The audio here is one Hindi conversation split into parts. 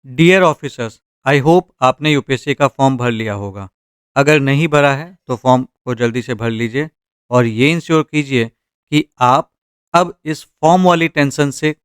डियर ऑफिसर्स, आई होप आपने यूपीएससी का फॉर्म भर लिया होगा। अगर नहीं भरा है तो फॉर्म को जल्दी से भर लीजिए और ये इंश्योर कीजिए कि आप अब इस फॉर्म वाली टेंशन से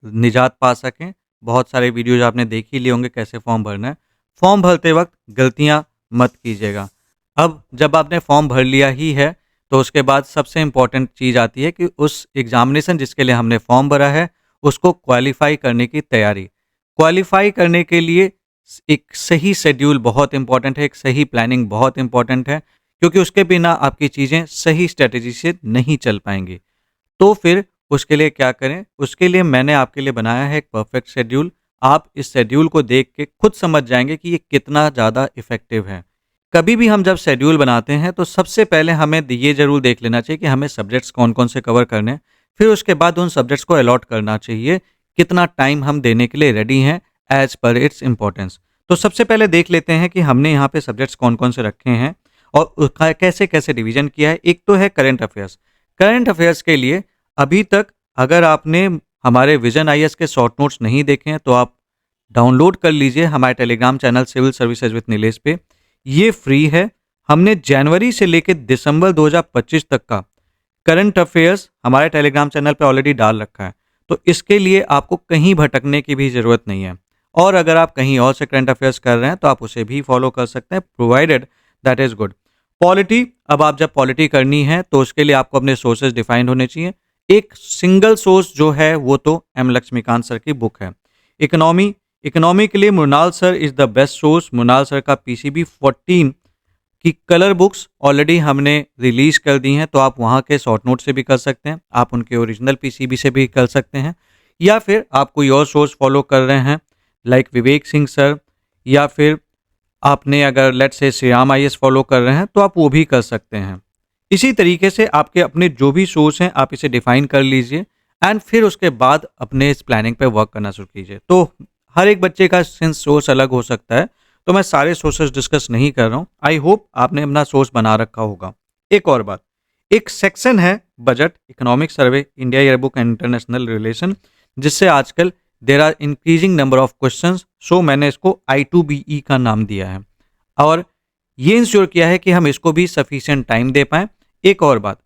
निजात पा सकें। बहुत सारे वीडियोज आपने देख ही लिए होंगे कैसे फॉर्म भरना है। फॉर्म भरते वक्त गलतियां मत कीजिएगा। अब जब आपने फॉर्म भर लिया ही है तो उसके बाद सबसे इम्पॉर्टेंट चीज़ आती है कि उस एग्जामिनेशन जिसके लिए हमने फॉर्म भरा है उसको क्वालिफाई करने की तैयारी। क्वालिफाई करने के लिए एक सही शेड्यूल बहुत इंपॉर्टेंट है, एक सही प्लानिंग बहुत इंपॉर्टेंट है, क्योंकि उसके बिना आपकी चीज़ें सही स्ट्रेटजी से नहीं चल पाएंगी। तो फिर उसके लिए क्या करें? उसके लिए मैंने आपके लिए बनाया है एक परफेक्ट शेड्यूल। आप इस शेड्यूल को देख के खुद समझ जाएंगे कि ये कितना ज़्यादा इफेक्टिव है। कभी भी हम जब शेड्यूल बनाते हैं तो सबसे पहले हमें ये ज़रूर देख लेना चाहिए कि हमें सब्जेक्ट्स कौन कौन से कवर करने हैं। फिर उसके बाद उन सब्जेक्ट्स को अलॉट करना चाहिए, कितना टाइम हम देने के लिए रेडी हैं एज पर इट्स इम्पोर्टेंस। तो सबसे पहले देख लेते हैं कि हमने यहाँ पे सब्जेक्ट्स कौन कौन से रखे हैं और उसका कैसे कैसे डिवीजन किया है। एक तो है करंट अफेयर्स। करंट अफेयर्स के लिए अभी तक अगर आपने हमारे विजन आईएएस के शॉर्ट नोट्स नहीं देखे हैं तो आप डाउनलोड कर लीजिए हमारे Telegram channel civil services with Nilesh पे। ये फ्री है। हमने जनवरी से लेकर दिसंबर 2025 तक का करंट अफेयर्स हमारे टेलीग्राम चैनल पे ऑलरेडी डाल रखा है, तो इसके लिए आपको कहीं भटकने की भी ज़रूरत नहीं है। और अगर आप कहीं और से करंट अफेयर्स कर रहे हैं तो आप उसे भी फॉलो कर सकते हैं, provided that is good. Polity, अब आप जब पॉलिटी करनी है तो उसके लिए आपको अपने सोर्सेज डिफाइंड होने चाहिए। एक सिंगल सोर्स जो है वो तो एम लक्ष्मीकांत सर की बुक है। इकोनॉमी, इकोनॉमी के लिए Mrinal sir is the best source. Mrinal sir का पीसीबी 14 की कलर बुक्स ऑलरेडी हमने रिलीज कर दी हैं, तो आप वहाँ के शॉर्ट नोट से भी कर सकते हैं, आप उनके ओरिजिनल पीसीबी से भी कर सकते हैं, या फिर आप कोई और सोर्स फॉलो कर रहे हैं लाइक विवेक सिंह सर, या फिर आपने अगर लेट से श्रीराम आईएएस फॉलो कर रहे हैं तो आप वो भी कर सकते हैं। इसी तरीके से आपके अपने जो भी सोर्स हैं आप इसे डिफाइन कर लीजिए एंड फिर उसके बाद अपने इस प्लानिंग पे वर्क करना शुरू कीजिए। तो हर एक बच्चे का सिंस सोर्स अलग हो सकता है, तो मैं सारे सोर्सेज डिस्कस नहीं कर रहा हूँ। आई होप आपने अपना सोर्स बना रखा होगा। एक और बात, एक सेक्शन है budget, economic survey, India yearbook and international relation, जिससे आजकल there are increasing number of questions, so मैंने इसको I2BE का नाम दिया है और ये इंश्योर किया है कि हम इसको भी सफिशिएंट टाइम दे पाएं। एक और बात,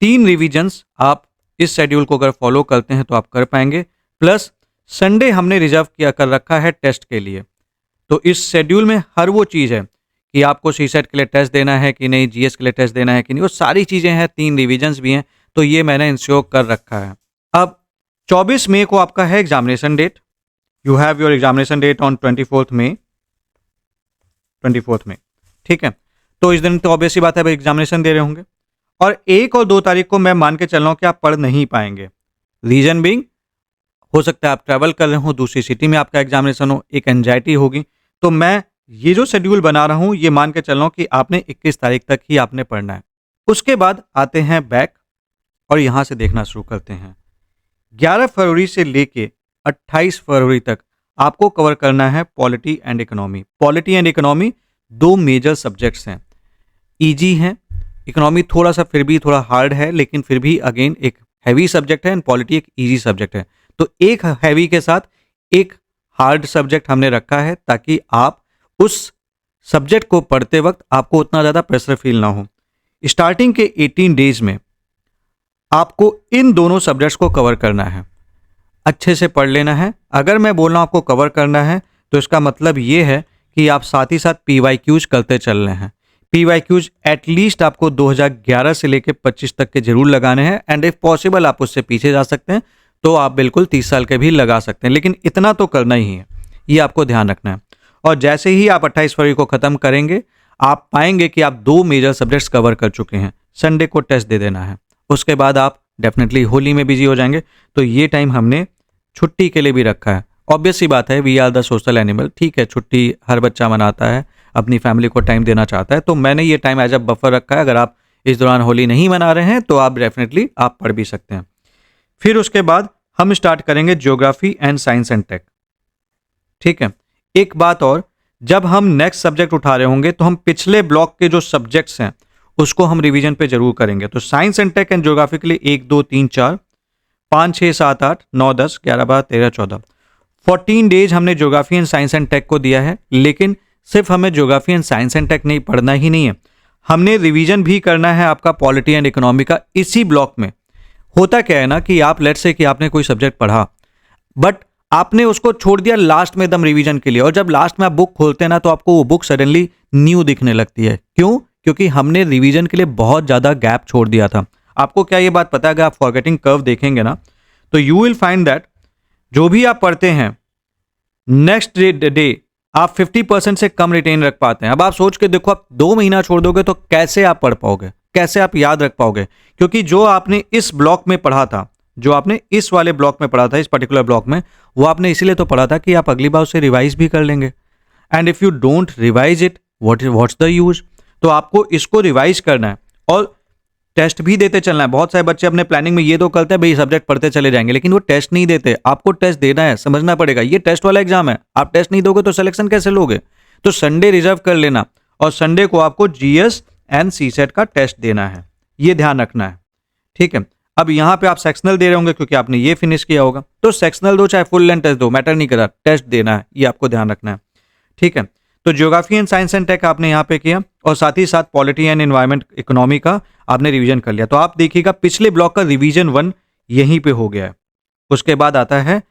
3 रिवीजन्स आप इस शेड्यूल को अगर फॉलो करते हैं तो आप कर पाएंगे, प्लस संडे हमने रिजर्व किया कर रखा है टेस्ट के लिए। तो इस शेड्यूल में हर वो चीज़ है कि आपको सीसेट के लिए टेस्ट देना है कि नहीं, जीएस के लिए टेस्ट देना है कि नहीं, वो सारी चीज़ें हैं, 3 रिवीजन्स भी हैं, तो ये मैंने इंश्योर कर रखा है। अब 24 मई को आपका है examination date. You have your examination date on 24 May, 24 May, ठीक है। तो इस दिन तो ऑब्वियसली बात है एग्जामिनेशन दे रहे होंगे, और 1 और 2 तारीख को मैं मान के चल रहा हूँ कि आप पढ़ नहीं पाएंगे। रीजन बीइंग, हो सकता है आप ट्रैवल कर रहे हो, दूसरी सिटी में आपका एग्जामिनेशन हो, एक एंजाइटी होगी। तो मैं ये जो शेड्यूल बना रहा हूँ ये मान के चल रहा हूँ कि आपने 21 तारीख तक ही आपने पढ़ना है। उसके बाद आते हैं बैक और यहाँ से देखना शुरू करते हैं। 11 फरवरी से लेके 28 फरवरी तक आपको कवर करना है polity and economy. Polity and economy 2 major subjects हैं, ईजी हैं। इकोनॉमी थोड़ा सा फिर भी थोड़ा हार्ड है, लेकिन फिर भी अगेन एक हैवी सब्जेक्ट है एंड पॉलिटी एक ईजी सब्जेक्ट है। तो एक हैवी के साथ एक हार्ड सब्जेक्ट हमने रखा है ताकि आप उस सब्जेक्ट को पढ़ते वक्त आपको उतना ज़्यादा प्रेशर फील ना हो। स्टार्टिंग के 18 डेज में आपको इन दोनों सब्जेक्ट्स को कवर करना है, अच्छे से पढ़ लेना है। अगर मैं बोल रहा हूँ आपको कवर करना है तो इसका मतलब ये है कि आप साथ ही साथ PYQs करते चल रहे हैं। PYQs एटलीस्ट आपको 2011 से लेकर 25 तक के जरूर लगाने हैं, एंड इफ पॉसिबल आप उससे पीछे जा सकते हैं तो आप बिल्कुल 30 साल के भी लगा सकते हैं, लेकिन इतना तो करना ही है, ये आपको ध्यान रखना है। और जैसे ही आप 28 फरवरी को ख़त्म करेंगे आप पाएंगे कि आप 2 मेजर सब्जेक्ट्स कवर कर चुके हैं। संडे को टेस्ट दे देना है, उसके बाद आप डेफिनेटली होली में बिजी हो जाएंगे। तो ये टाइम हमने छुट्टी के लिए भी रखा है। ऑब्वियस सी बात है, we are the social animal, ठीक है, छुट्टी हर बच्चा मनाता है, अपनी फैमिली को टाइम देना चाहता है, तो मैंने ये टाइम एज अ बफर रखा है। अगर आप इस दौरान होली नहीं मना रहे हैं तो आप डेफिनेटली आप पढ़ भी सकते हैं। फिर उसके बाद हम स्टार्ट करेंगे geography and science and tech, ठीक है। एक बात और, जब हम नेक्स्ट सब्जेक्ट उठा रहे होंगे तो हम पिछले ब्लॉक के जो सब्जेक्ट्स हैं उसको हम रिवीजन पे जरूर करेंगे। तो science and tech and geography के लिए 1 2 3 4 5 6 7 8 9 10 11 12 13 14 14 डेज हमने geography and science and tech को दिया है, लेकिन सिर्फ हमें geography and science and tech नहीं पढ़ना ही नहीं है, हमने रिवीजन भी करना है आपका पॉलिटी एंड इकोनॉमी का इसी ब्लॉक में। होता क्या है ना कि आप लेट्स से कि आपने कोई सब्जेक्ट पढ़ा, बट आपने उसको छोड़ दिया लास्ट में एकदम रिवीजन के लिए, और जब लास्ट में आप बुक खोलते हैं ना तो आपको वो बुक सडनली न्यू दिखने लगती है। क्यों? क्योंकि हमने रिवीजन के लिए बहुत ज़्यादा गैप छोड़ दिया था। आपको क्या ये बात पता है? अगर आप फॉरगेटिंग कर्व देखेंगे ना तो यू विल फाइंड दैट जो भी आप पढ़ते हैं नेक्स्ट डे आप 50% से कम रिटेन रख पाते हैं। अब आप सोच के देखो, आप 2 महीना छोड़ दोगे तो कैसे आप पढ़ पाओगे, कैसे आप याद रख पाओगे? क्योंकि जो आपने इस ब्लॉक में पढ़ा था, जो आपने इस वाले ब्लॉक में पढ़ा था, इस पर्टिकुलर ब्लॉक में, वो आपने इसीलिए तो पढ़ा था कि आप अगली बार उसे रिवाइज भी कर लेंगे। And if you don't revise it, what's the use? तो आपको इसको रिवाइज करना है और टेस्ट भी देते चलना है। बहुत सारे बच्चे अपने प्लानिंग में ये तो करते हैं भाई सब्जेक्ट पढ़ते चले जाएंगे, लेकिन वो टेस्ट नहीं देते। आपको टेस्ट देना है, समझना पड़ेगा, ये टेस्ट वाला एग्जाम है। आप टेस्ट नहीं दोगे तो सिलेक्शन कैसे लोगे? तो संडे रिजर्व कर लेना, और संडे को आपको जीएस एंड सीसेट का टेस्ट देना है, ये ध्यान रखना है। ठीक है, अब यहाँ पे आप सेक्शनल दे रहे होंगे क्योंकि आपने ये फिनिश किया होगा, तो सेक्शनल दो चाहे फुल लेंथ टेस्ट दो, मैटर नहीं करा, टेस्ट देना है, ये आपको ध्यान रखना है। ठीक है, तो geography and science and tech आपने यहाँ पे किया, और साथ ही साथ पॉलिटी एंड एनवायरमेंट इकोनॉमी का आपने रिवीजन कर लिया। तो आप देखिएगा पिछले ब्लॉक का रिवीजन 1 यहीं पे हो गया है। उसके बाद आता है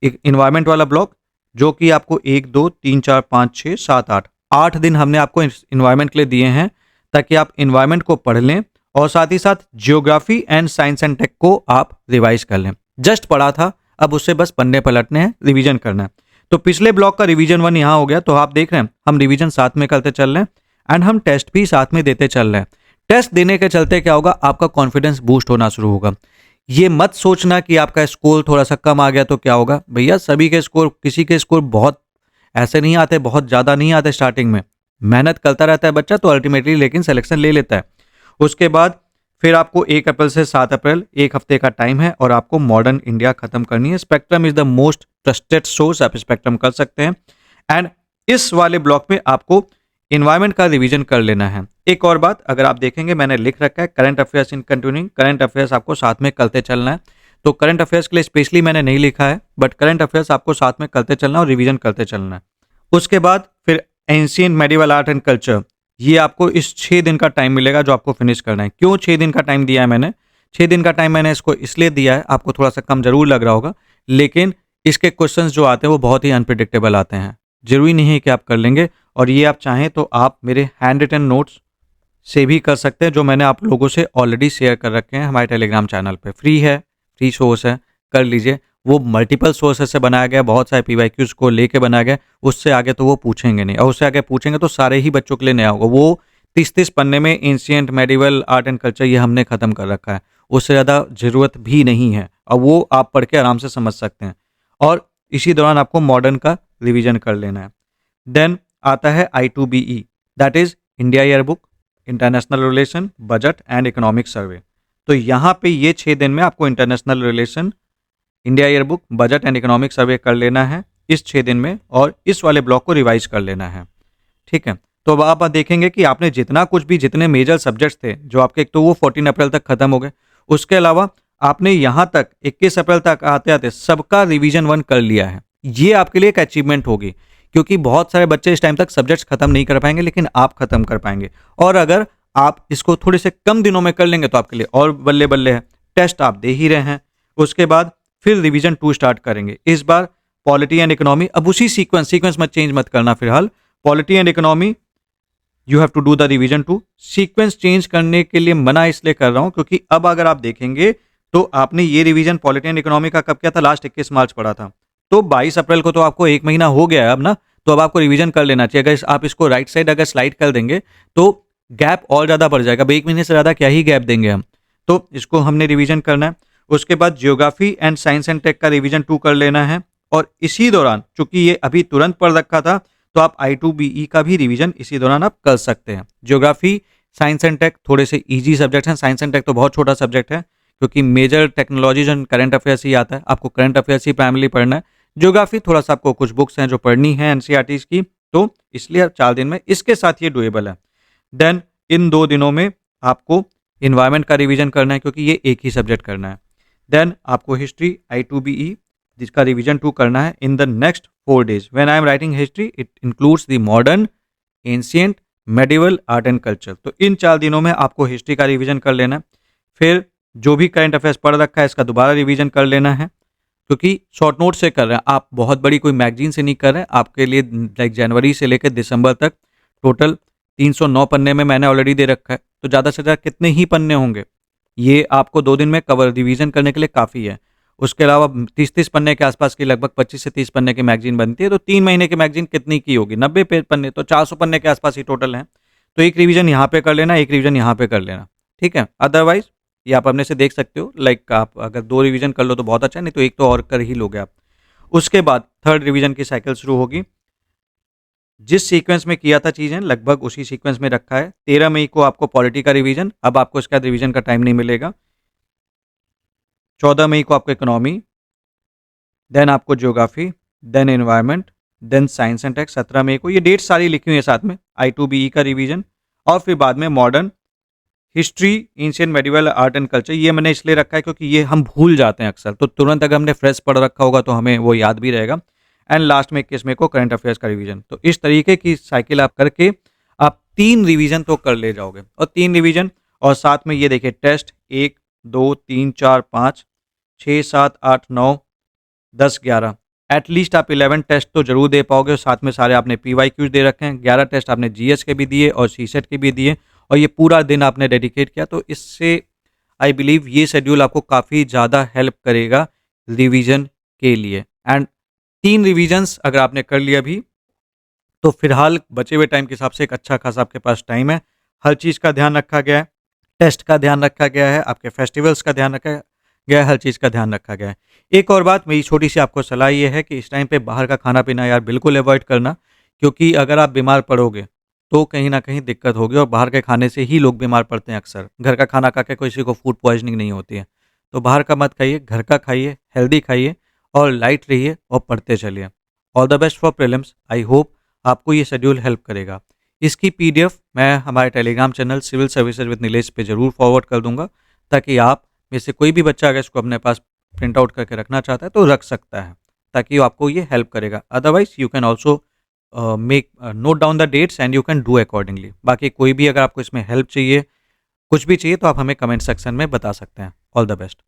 इन्वायरमेंट वाला ब्लॉक, जो कि आपको 1 2 3 4 5 6 7 8 दिन हमने आपको इन्वायरमेंट के लिए दिए हैं, ताकि आप इन्वायरमेंट को पढ़ लें और साथ ही साथ geography and science and tech को आप रिवाइज कर लें। जस्ट पढ़ा था, अब उससे बस पन्ने पलटने हैं, रिवीजन करना है। तो पिछले ब्लॉक का रिवीजन 1 यहाँ हो गया। तो आप देख रहे हैं हम रिवीजन साथ में करते चल रहे हैं एंड हम टेस्ट भी साथ में देते चल रहे हैं। टेस्ट देने के चलते क्या होगा, आपका कॉन्फिडेंस बूस्ट होना शुरू होगा। ये मत सोचना कि आपका स्कोर थोड़ा सा कम आ गया तो क्या होगा। भैया सभी के स्कोर, किसी के स्कोर बहुत ऐसे नहीं आते, बहुत ज़्यादा नहीं आते स्टार्टिंग में। मेहनत करता रहता है बच्चा तो अल्टीमेटली लेकिन सिलेक्शन ले लेता है। उसके बाद फिर आपको 1 अप्रैल से 7 अप्रैल 1 हफ्ते का टाइम है, और आपको मॉडर्न इंडिया खत्म करनी है। Spectrum is the most trusted source, आप स्पेक्ट्रम कर सकते हैं। एंड इस वाले ब्लॉक में आपको इन्वायरमेंट का रिवीजन कर लेना है। एक और बात, अगर आप देखेंगे मैंने लिख रखा है current affairs in continuing, current affairs आपको साथ में करते चलना है। तो करंट अफेयर्स के लिए स्पेशली मैंने नहीं लिखा है, बट करंट अफेयर्स आपको साथ में करते चलना और रिवीजन करते चलना है। उसके बाद फिर ancient medieval art and culture, ये आपको इस 6 दिन का टाइम मिलेगा जो आपको फिनिश करना है। क्यों 6 दिन का टाइम दिया है मैंने? 6 दिन का टाइम मैंने इसको इसलिए दिया है, आपको थोड़ा सा कम जरूर लग रहा होगा, लेकिन इसके क्वेश्चंस जो आते हैं वो बहुत ही अनप्रिडिक्टेबल आते हैं। जरूरी नहीं है कि आप कर लेंगे, और ये आप चाहें तो आप मेरे हैंड रिटन नोट्स से भी कर सकते हैं, जो मैंने आप लोगों से ऑलरेडी शेयर कर रखे हैं हमारे टेलीग्राम चैनल पे। फ्री है, फ्री सोर्स है, कर लीजिए। वो मल्टीपल सोर्सेस से बनाया गया, बहुत सारे पीवाईक्यूज को लेके बनाया गया। उससे आगे तो वो पूछेंगे नहीं, और उससे आगे पूछेंगे तो सारे ही बच्चों के लिए नया होगा। वो 30-30 पन्ने में ancient medieval art and culture ये हमने खत्म कर रखा है, उससे ज़्यादा ज़रूरत भी नहीं है, और वो आप पढ़ के आराम से समझ सकते हैं। और इसी दौरान आपको मॉडर्न का रिवीजन कर लेना है। देन आता है I2BE, that is India year book, international relation, budget and economic survey. तो यहाँ पे ये 6 दिन में आपको international relation, India year book, budget and economic survey कर लेना है इस 6 दिन में, और इस वाले ब्लॉक को रिवाइज कर लेना है। ठीक है, तो अब आप देखेंगे कि आपने जितना कुछ भी, जितने मेजर सब्जेक्ट्स थे जो आपके, एक तो वो 14 अप्रैल तक खत्म हो गए। उसके अलावा आपने यहाँ तक 21 अप्रैल तक आते आते सबका रिवीजन 1 कर लिया है। ये आपके लिए एक अचीवमेंट होगी, क्योंकि बहुत सारे बच्चे इस टाइम तक सब्जेक्ट्स खत्म नहीं कर पाएंगे, लेकिन आप खत्म कर पाएंगे। और अगर आप इसको थोड़े से कम दिनों में कर लेंगे तो आपके लिए और बल्ले बल्ले है। टेस्ट आप दे ही रहे हैं, उसके बाद फिर रिवीजन 2 स्टार्ट करेंगे। इस बार पॉलिटी एंड इकोनॉमी, अब उसी सीक्वेंस मत चेंज मत करना फिलहाल। Polity and economy you have to do the revision 2। Sequence change करने के लिए मना इसलिए कर रहा हूं क्योंकि अब अगर आप देखेंगे तो आपने ये रिवीजन पॉलिटी एंड इकोनॉमी का कब किया था? लास्ट 21 मार्च पढ़ा था, तो 22 अप्रैल को तो आपको 1 महीना हो गया है अब ना, तो अब आपको रिवीजन कर लेना चाहिए। अगर आप इसको राइट साइड अगर स्लाइड कर देंगे तो गैप और ज़्यादा बढ़ जाएगा। 1 महीने से ज़्यादा क्या ही गैप देंगे हम, तो इसको हमने रिवीजन करना है। उसके बाद geography and science and tech का रिवीजन 2 कर लेना है, और इसी दौरान चूंकि ये अभी तुरंत पढ़ रखा था तो आप I2BE का भी रिवीजन इसी दौरान आप कर सकते हैं। ज्योग्राफी, साइंस एंड टेक थोड़े से इजी सब्जेक्ट हैं। साइंस एंड टेक तो बहुत छोटा सब्जेक्ट है, क्योंकि major technologies and current affairs ही आता है, आपको करंट अफेयर्स ही प्राइमरली पढ़ना है। ज्योग्राफी थोड़ा सा आपको कुछ बुक्स हैं जो पढ़नी है एनसीईआरटीज की, तो इसलिए 4 दिन में इसके साथ ये डुएबल है। देन इन 2 दिनों में आपको इन्वायरमेंट का रिवीजन करना है, क्योंकि ये एक ही सब्जेक्ट करना है। देन आपको हिस्ट्री I2BE जिसका रिवीजन 2 करना है in the next 4 days. When I am writing history it includes the modern, ancient, medieval, art and culture. तो इन 4 दिनों में आपको हिस्ट्री का रिवीजन कर लेना है. फिर जो भी करंट अफेयर्स पढ़ रखा है इसका दोबारा रिवीजन कर लेना है, क्योंकि शॉर्ट नोट से कर रहे हैं आप, बहुत बड़ी कोई मैगजीन से नहीं कर रहे हैं. आपके लिए लाइक जनवरी से लेकर दिसंबर तक टोटल 309 पन्ने में मैंने ऑलरेडी दे रखा है. तो ज़्यादा से ज़्यादा कितने ही पन्ने होंगे, ये आपको 2 दिन में कवर रिवीजन करने के लिए काफ़ी है. उसके अलावा 30-30 पन्ने के आसपास की लगभग 25 से 30 पन्ने की मैगजीन बनती है. तो 3 महीने की मैगजीन कितनी की होगी, 90 पन्ने, तो 400 पन्ने के आसपास ही टोटल है. तो एक रिवीजन यहाँ पे कर लेना, एक रिवीजन यहाँ पे कर लेना, ठीक है. अदरवाइज ये आप अपने से देख सकते हो, लाइक आप अगर 2 रिवीजन कर लो तो बहुत अच्छा है, नहीं तो एक तो और कर ही लोगे आप. उसके बाद थर्ड रिवीजन की साइकिल शुरू होगी. जिस सीक्वेंस में किया था चीज़ें लगभग उसी सीक्वेंस में रखा है. 13 मई को आपको पॉलिटी का रिवीजन, अब आपको इसका रिवीजन का टाइम नहीं मिलेगा. 14 मई को आपको इकोनॉमी, देन आपको geography, then environment, then science and tech 17 मई को. ये डेट सारी लिखी हुई है साथ में. I2BE का रिवीजन, और फिर बाद में modern, history, ancient, medieval, art and culture. ये मैंने इसलिए रखा है क्योंकि ये हम भूल जाते हैं अक्सर, तो तुरंत अगर हमने फ्रेश पढ़ रखा होगा तो हमें वो याद भी रहेगा. एंड लास्ट में 21 मई को करंट अफेयर्स का रिवीजन. तो इस तरीके की साइकिल आप करके आप 3 रिवीजन तो कर ले जाओगे. और 3 रिवीजन और साथ में ये देखिए टेस्ट 1, 2, 3, 4, 5, 6, 7, 8, 9, 10, 11, एटलीस्ट आप 11 टेस्ट तो जरूर दे पाओगे. और साथ में सारे आपने PYQs दे रखे हैं, 11 टेस्ट आपने GS के भी दिए और CSET के भी दिए, और ये पूरा दिन आपने डेडिकेट किया. तो इससे आई बिलीव ये शेड्यूल आपको काफ़ी ज़्यादा हेल्प करेगा रिवीजन के लिए. एंड 3 रिवीजन्स अगर आपने कर लिया अभी, तो फिलहाल बचे हुए टाइम के हिसाब से एक अच्छा खासा आपके पास टाइम है. हर चीज़ का ध्यान रखा गया है, टेस्ट का ध्यान रखा गया है, आपके फेस्टिवल्स का ध्यान रखा गया है, हर चीज़ का ध्यान रखा गया है. एक और बात मेरी छोटी सी आपको सलाह ये है कि इस टाइम पे बाहर का खाना पीना यार बिल्कुल अवॉइड करना, क्योंकि अगर आप बीमार पड़ोगे तो कहीं ना कहीं दिक्कत होगी. और बाहर के खाने से ही लोग बीमार पड़ते हैं अक्सर. घर का खाना खा के किसी को फूड पॉइजनिंग नहीं होती है. तो बाहर का मत खाइए, घर का खाइए, हेल्दी खाइए और लाइट रहिए और पढ़ते चलिए. All the best for prelims. I hope आपको ये शेड्यूल हेल्प करेगा. इसकी PDF मैं हमारे Telegram channel civil services with Nilesh पे जरूर फॉरवर्ड कर दूंगा, ताकि आप में से कोई भी बच्चा अगर इसको अपने पास प्रिंट आउट करके रखना चाहता है तो रख सकता है, ताकि आपको ये हेल्प करेगा. Otherwise you can also make note down the dates and you can do accordingly. बाकी कोई भी अगर आपको इसमें हेल्प चाहिए, कुछ भी चाहिए, तो आप हमें कमेंट सेक्शन में बता सकते हैं. All the best.